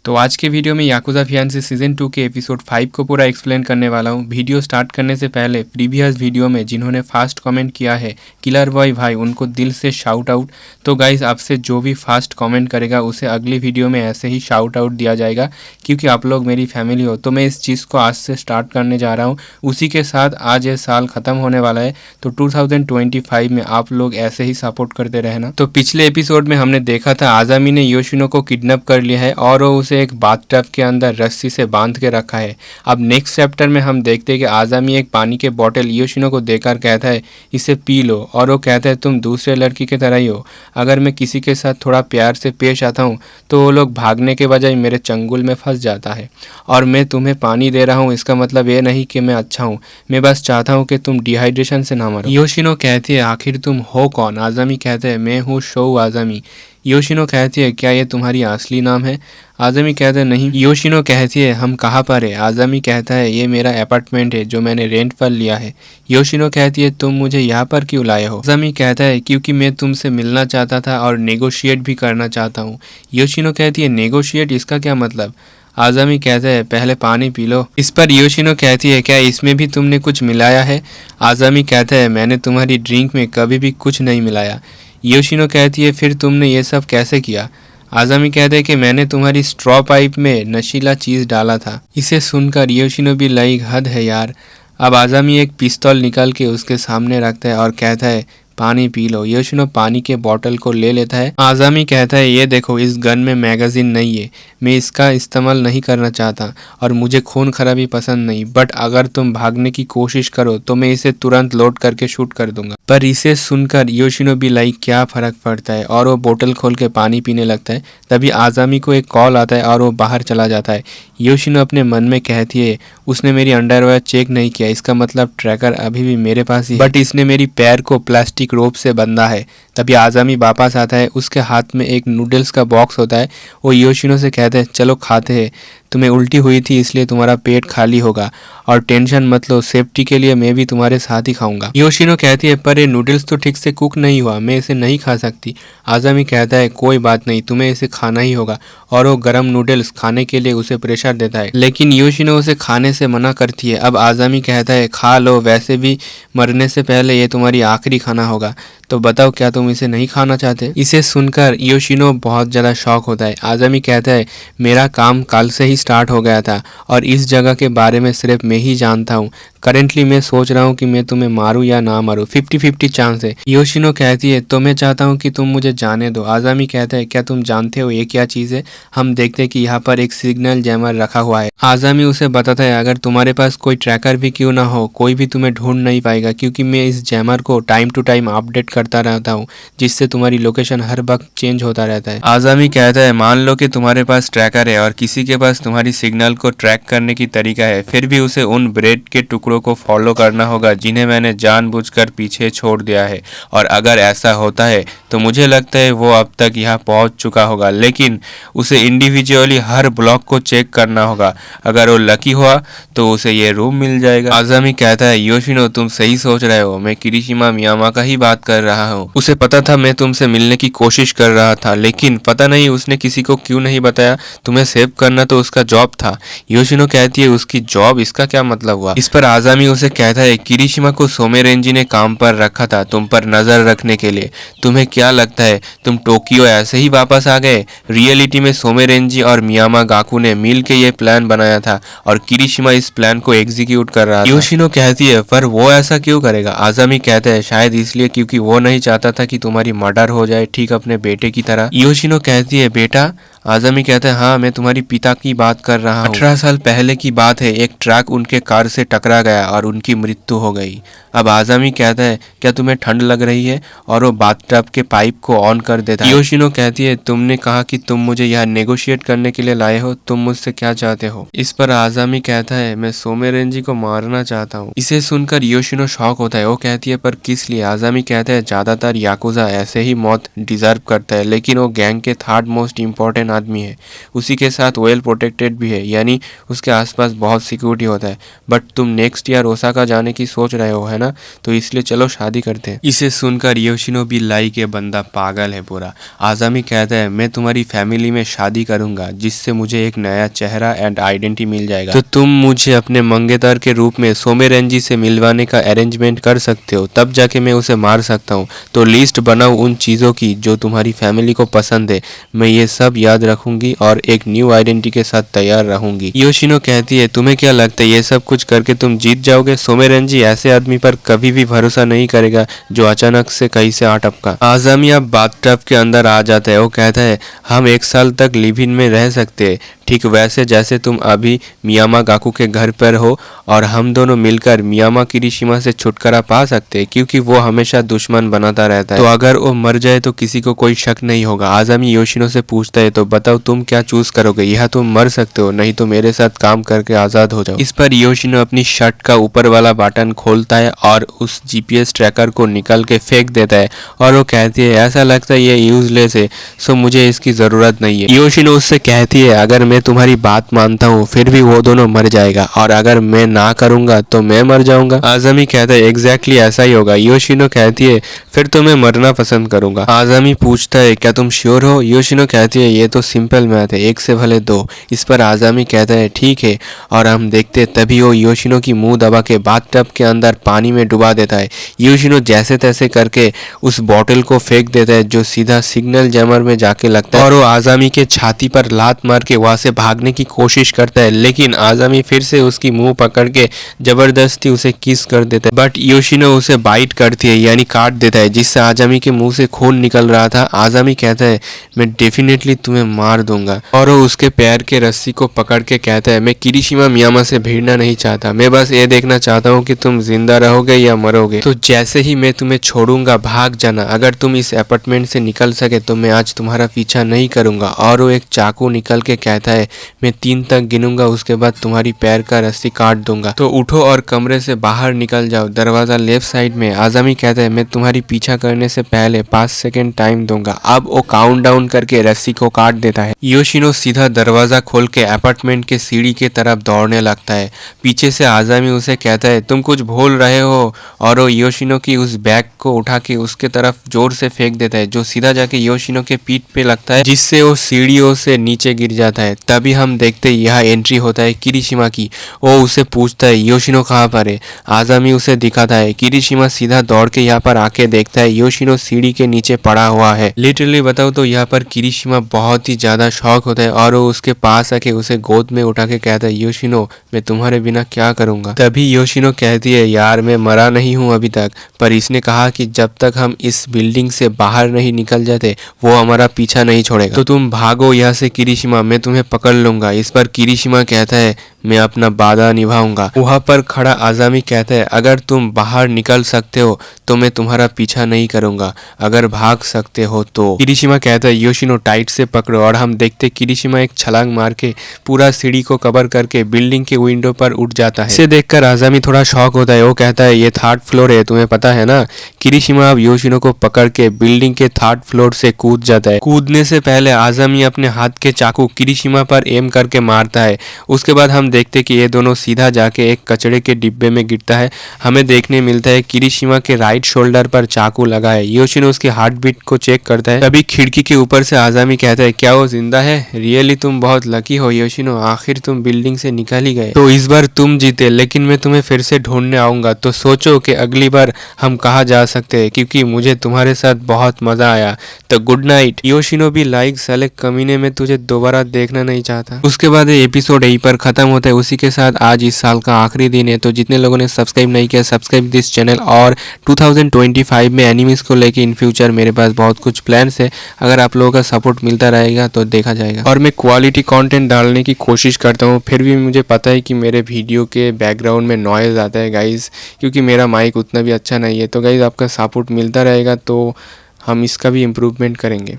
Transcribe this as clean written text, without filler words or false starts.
तो आज के वीडियो में याकुजा फियांसे सीजन 2 के एपिसोड 5 को पूरा एक्सप्लेन करने वाला हूँ। वीडियो स्टार्ट करने से पहले प्रीवियस वीडियो में जिन्होंने फास्ट कमेंट किया है किलर बॉय भाई, उनको दिल से शाउट आउट। तो गाइस, आपसे जो भी फास्ट कमेंट करेगा उसे अगली वीडियो में ऐसे ही शाउट आउट दिया जाएगा, क्योंकि आप लोग मेरी फैमिली हो। तो मैं इस चीज़ को आज से स्टार्ट करने जा रहा हूँ। उसी के साथ आज ये साल ख़त्म होने वाला है, तो 2025 में आप लोग ऐसे ही सपोर्ट करते रहना। तो पिछले एपिसोड में हमने देखा था आजामी ने योशिनो को किडनैप कर लिया है और वो उसे एक बाथटब के अंदर रस्सी से बांध के रखा है। अब नेक्स्ट चैप्टर में हम देखते हैं कि आजामी एक पानी के बोतल योशिनो को देकर कहता है इसे पी लो, और वो कहता है तुम दूसरे लड़की की तरह ही हो। अगर मैं किसी के साथ थोड़ा प्यार से पेश आता हूँ तो वो लोग भागने के बजाय मेरे चंगुल में फंस जाता है। और मैं तुम्हें पानी दे रहा हूँ, इसका मतलब ये नहीं कि मैं अच्छा हूँ, मैं बस चाहता हूँ कि तुम डिहाइड्रेशन से ना मरो। योशिनो कहती है आखिर तुम हो कौन? आजामी कहते हैं मैं हूँ शो आजामी। योशिनो कहती है क्या ये तुम्हारी असली नाम है? आजामी कहता है नहीं। योशिनो कहती है हम कहाँ पर है? आजामी कहता है ये मेरा अपार्टमेंट है जो मैंने रेंट पर लिया है। योशिनो कहती है तुम मुझे यहाँ पर क्यों लाए हो? आजामी कहता है क्योंकि मैं तुमसे मिलना चाहता था और नेगोशिएट भी करना चाहता हूँ। योशिनो कहती है नेगोशिएट, इसका क्या मतलब? आजामी कहता है पहले पानी पी लो। इस पर योशिनो कहती है क्या इसमें भी तुमने कुछ मिलाया है? आजामी कहता है मैंने तुम्हारी ड्रिंक में कभी भी कुछ नहीं मिलाया। योशिनो कहती है फिर तुमने ये सब कैसे किया? आजामी कहते हैं कि मैंने तुम्हारी स्ट्रॉ पाइप में नशीला चीज़ डाला था। इसे सुनकर योशिनो भी लाइक हद है यार। अब आजामी एक पिस्तौल निकाल के उसके सामने रखता है और कहता है पानी पी लो। योशिनो पानी के बोतल को ले लेता है। आजामी कहता है ये देखो इस गन में मैगजीन नहीं है, मैं इसका इस्तेमाल नहीं करना चाहता और मुझे खून खराबी पसंद नहीं, बट अगर तुम भागने की कोशिश करो तो मैं इसे तुरंत लोड करके शूट कर दूंगा। पर इसे सुनकर योशिनो भी लाइक क्या फ़र्क पड़ता है और वो बोतल खोल के पानी पीने लगता है। तभी आजामी को एक कॉल आता है और वो बाहर चला जाता है। योशिनो अपने मन में कहती है उसने मेरी अंडरवेयर चेक नहीं किया, इसका मतलब ट्रैकर अभी भी मेरे पास ही है, बट इसने मेरी पैर को प्लास्टिक रोप से बंधा है। तभी आजामी वापस आता है, उसके हाथ में एक नूडल्स का बॉक्स होता है। वो योशिनो से कहते हैं चलो खाते हैं, तुम्हें उल्टी हुई थी इसलिए तुम्हारा पेट खाली होगा और टेंशन मत लो, सेफ्टी के लिए मैं भी तुम्हारे साथ ही खाऊंगा। योशिनो कहती है पर ये नूडल्स तो ठीक से कुक नहीं हुआ, मैं इसे नहीं खा सकती। आजामी कहता है कोई बात नहीं, तुम्हें इसे खाना ही होगा, और वो गरम नूडल्स खाने के लिए उसे प्रेशर देता है, लेकिन योशिनो उसे खाने से मना करती है। अब आजामी कहता है खा लो, वैसे भी मरने से पहले ये तुम्हारी आखिरी खाना होगा, तो बताओ क्या तुम इसे नहीं खाना चाहते? इसे सुनकर योशिनो बहुत ज़्यादा शॉक होता है। आजामी कहता है मेरा काम कल से ही स्टार्ट हो गया था और इस जगह के बारे में सिर्फ मैं ही जानता हूँ। करेंटली मैं सोच रहा हूँ कि मैं तुम्हें मारूं या ना मारूं, 50-50 चांस है। योशिनो कहती है तो मैं चाहता हूँ कि तुम मुझे जाने दो। आजामी कहता है क्या तुम जानते हो ये क्या चीज़ है? हम देखते हैं कि यहाँ पर एक सिग्नल जैमर रखा हुआ है। आजामी उसे बताता है अगर तुम्हारे पास कोई ट्रैकर भी क्यों ना हो, कोई भी तुम्हें ढूंढ नहीं पाएगा, क्योंकि मैं इस जैमर को टाइम टू टाइम अपडेट करता रहता हूँ, जिससे तुम्हारी लोकेशन हर वक्त चेंज होता रहता है। आजामी कहता है मान लो कि तुम्हारे पास ट्रैकर है और किसी के पास तुम्हारी सिग्नल को ट्रैक करने की तरीका है, फिर भी उसे उन ब्रेड के टुकड़ों को फॉलो करना होगा जिन्हें मैंने जानबूझकर पीछे छोड़ दिया है। और अगर ऐसा होता है तो मुझे लगता है वो अब तक यहाँ पहुँच चुका होगा, लेकिन उसे इंडिविजुअली हर ब्लॉक को चेक करना होगा। अगर वो लकी हुआ तो उसे ये रूम मिल जाएगा। आजामी कहता है योशिनो तुम सही सोच रहे हो, मैं किरिशिमा मियामा का ही बात कर रहा हूँ। उसे पता था मैं तुमसे मिलने की कोशिश कर रहा था, लेकिन पता नहीं उसने किसी को क्यों नहीं बताया, तुम्हें सेव करना तो उसका जॉब था। योशिनो कहती है उसकी जॉब, इसका क्या मतलब हुआ? इस पर आजामी उसे कहता है किरिशिमा को सोमेरेंजी ने काम पर रखा था तुम पर नजर रखने के लिए। तुम्हें क्या लगता है तुम टोक्यो ऐसे ही वापस आ गए? रियलिटी में सोमेरेंजी और मियामा गाकू ने मिल के ये प्लान बनाया था और किरिशिमा इस प्लान को एग्जीक्यूट कर रहा था। योशिनो कहती है पर वो ऐसा क्यों करेगा? आजामी कहता है शायद इसलिए क्योंकि वो नहीं चाहता था कि तुम्हारी मर्डर हो जाए, ठीक अपने बेटे की तरह। योशिनो कहती है बेटा? आजामी कहता है हाँ मैं तुम्हारी पिता की बात कर रहा हूँ। 18 साल पहले की बात है, एक ट्रक उनके कार से टकरा गया और उनकी मृत्यु हो गई। अब आजामी कहता है क्या तुम्हें ठंड लग रही है, और वो बाथटब के पाइप को ऑन कर देता है। योशिनो कहती है तुमने कहा कि तुम मुझे यहाँ नेगोशिएट करने के लिए लाए हो, तुम मुझसे क्या चाहते हो? इस पर आजामी कहता है मैं सोमेरेंजी को मारना चाहता हूँ। इसे सुनकर योशिनो शॉक होता है। वो कहती है पर किस लिए? आजामी कहता है ज्यादातर याकुजा ऐसे ही मौत डिजर्व करता है, लेकिन वो गैंग के थर्ड मोस्ट इम्पोर्टेंट आदमी है, उसी के साथ वेल प्रोटेक्टेड भी है, यानी उसके आसपास बहुत सिक्योरिटी होता है। बट तुम नेक्स्ट ईयर ओसाका जाने की सोच रहे हो है ना, तो इसलिए चलो शादी करते हैं। इसे सुनकर योशिनो भी लाइक ये बंदा पागल है पूरा। आजामी कहता है मैं तुम्हारी फैमिली में शादी करूंगा जिससे मुझे एक नया चेहरा एंड आइडेंटिटी मिल जाएगा, तो तुम मुझे अपने मंगेतर के रूप में सोमेरेंजी से मिलवाने का अरेंजमेंट कर सकते हो, तब जाके मैं उसे मार सकता हूँ। तो लिस्ट बनाओ उन चीज़ों की जो तुम्हारी फैमिली को पसंद है, मैं ये सब याद रखूंगी और एक न्यू आइडेंटिटी के साथ तैयार रहूंगी। योशिनो कहती है तुम्हें क्या लगता है ये सब कुछ करके तुम जीत जाओगे? सोमेरेंजी ऐसे आदमी पर कभी भी भरोसा नहीं करेगा जो अचानक से कहीं से आ टपका। आजामी अब बाथटब के अंदर आ जाता है। वो कहता है हम 1 साल तक लिव इन में रह सकते हैं, ठीक वैसे जैसे तुम अभी मियामा गाकू के घर पर हो, और हम दोनों मिलकर मियामा किरीशिमा से छुटकारा पा सकते हैं क्योंकि वो हमेशा दुश्मन बनाता रहता है। तो अगर वो मर जाए तो किसी को कोई शक नहीं होगा। आजामी योशिनो से पूछता है तो बताओ तुम क्या चूज करोगे? यह तुम मर सकते हो, नहीं तो मेरे साथ काम करके आजाद हो जाओ। इस पर योशिनो अपनी शर्ट का ऊपर वाला बटन खोलता है और उस जीपीएस ट्रैकर को निकाल के फेंक देता है और वो कहती है ऐसा लगता है ये यूजलेस है, सो मुझे इसकी जरूरत नहीं है। योशिनो उससे कहती है अगर मैं तुम्हारी बात मानता हूँ फिर भी वो दोनों मर जाएगा, और अगर मैं ना करूंगा तो मैं मर जाऊंगा। आजामी कहता है एग्जैक्टली ऐसा ही होगा। योशिनो कहती है फिर तो मैं मरना पसंद करूंगा। आजामी पूछता है क्या तुम श्योर हो? योशिनो कहती है ये तो सिंपल मैथ है, 1 से भले 2। इस पर आजामी कहता है ठीक है, और हम देखते तभी वो योशिनो की मुंह दबा के बाथटब के अंदर पानी में डुबा देता है। योशिनो जैसे तैसे करके उस बॉटल को फेंक देता है जो सीधा सिग्नल जैमर में जाके लगता है, और वो आजामी के छाती पर लात मार के वहां से भागने की कोशिश करता है, लेकिन आजामी फिर से उसकी मुंह पकड़ के जबरदस्ती उसे किस कर देता है। बट योशिनो उसे बाइट करती है यानी काट देता है, जिससे आजामी के मुंह से खून निकल रहा था। आजामी कहता है मैं डेफिनेटली तुम्हें मार दूंगा, और वो उसके पैर के रस्सी को पकड़ के कहता है मैं किरीशिमा मियामा से भिड़ना नहीं चाहता, मैं बस ये देखना चाहता हूँ कि तुम जिंदा रहोगे या मरोगे। तो जैसे ही मैं तुम्हें छोड़ूंगा भाग जाना, अगर तुम इस अपार्टमेंट से निकल सके तो मैं आज तुम्हारा पीछा नहीं करूंगा। और वो एक चाकू निकल के कहता है मैं 3 तक गिनूंगा, उसके बाद तुम्हारी पैर का रस्सी काट दूंगा, तो उठो और कमरे से बाहर निकल जाओ, दरवाजा लेफ्ट साइड में। आजामी कहता है मैं तुम्हारी पीछा करने से पहले 5 सेकेंड टाइम दूंगा। अब वो काउंट डाउन करके रस्सी को काट देता है। योशिनो सीधा दरवाजा खोल के अपार्टमेंट के सीढ़ी के तरफ दौड़ने लगता है। पीछे से आजामी उसे कहता है तुम कुछ भूल रहे हो, और वो योशिनो की उस बैग को उठा के उसके तरफ जोर से फेंक देता है, जो सीधा जाके योशिनो के पीठ पे लगता है, जिससे वो सीढ़ियों से नीचे गिर जाता है। तभी हम देखते यह एंट्री होता है किरीशिमा की। वो उसे पूछता है योशिनो कहाँ पर है? आजामी उसे दिखाता है। किरीशिमा सीधा दौड़ के यहाँ पर आके देखता है योशिनो सीढ़ी के नीचे पड़ा हुआ है। लिटरली बताओ तो यहाँ पर किरीशिमा बहुत ही ज्यादा शॉक होता है, और वो उसके पास आके उसे गोद में उठा के कहता है योशिनो मैं तुम्हारे बिना क्या करूंगा? तभी योशिनो कहती है यार मैं मरा नहीं हूँ अभी तक, पर इसने कहा कि जब तक हम इस बिल्डिंग से बाहर नहीं निकल जाते वो हमारा पीछा नहीं छोड़ेगा, तो तुम भागो यहाँ से किरीशिमा, मैं तुम्हें पकड़ लूंगा। इस पर किरीशिमा कहता है मैं अपना वादा निभाऊंगा। वहां पर खड़ा आजामी कहता है अगर तुम बाहर निकल सकते हो तो मैं तुम्हारा पीछा नहीं करूंगा, अगर भाग सकते हो तो। किरीशिमा कहता है योशिनो टाइट से पकड़ो, और हम देखते किरीशिमा एक छलांग मार के पूरा सीढ़ी को कवर करके बिल्डिंग के विंडो पर उठ जाता है। इसे देखकर आजामी थोड़ा शॉक होता है। वो कहता है ये 3rd फ्लोर है, तुम्हें पता है ना? किरीशिमा अब योशिनो को पकड़ के बिल्डिंग के 3rd फ्लोर से कूद जाता है। कूदने से पहले आजामी अपने हाथ के चाकू किरीशिमा पर एम करके मारता है। उसके बाद हम देखते कि ये दोनों सीधा जाके एक कचड़े के डिब्बे में गिरता है। हमें देखने मिलता है किरीशिमा के राइट शोल्डर पर चाकू लगा है। योशिनो उसकी हार्ट बीट को चेक करता है। तभी खिड़की के ऊपर से आजामी कहता है क्या वो जिंदा है? रियली तुम बहुत लकी हो योशिनो, आखिर तुम बिल्डिंग से निकल ही गए। तो इस बार तुम जीते, लेकिन मैं तुम्हें फिर से ढूंढने आऊंगा, तो सोचो कि अगली बार हम कहाँ जा सकते हैं, क्योंकि मुझे तुम्हारे साथ बहुत मजा आया। तो गुड नाइट। योशिनो भी लाइक साले कमीने में तुझे दोबारा देखना नहीं चाहता। उसके बाद ये एपिसोड यहीं पर खत्म होता है। उसी के साथ आज इस साल का आखिरी दिन है, तो जितने लोगों ने सब्सक्राइब नहीं किया सब्सक्राइब दिस चैनल। और 2025 में एनिमीज को लेके इन फ्यूचर मेरे पास बहुत कुछ प्लान्स है, अगर आप लोगों का सपोर्ट मिलता रहेगा तो देखा जाएगा। और मैं क्वालिटी कंटेंट डालने की कोशिश करता हूँ, फिर भी मुझे पता है कि मेरे वीडियो के बैकग्राउंड में नॉइज़ आता है गाइज़, क्योंकि मेरा माइक उतना भी अच्छा नहीं है। तो गाइज़ आपका सपोर्ट मिलता रहेगा तो हम इसका भी इम्प्रूवमेंट करेंगे।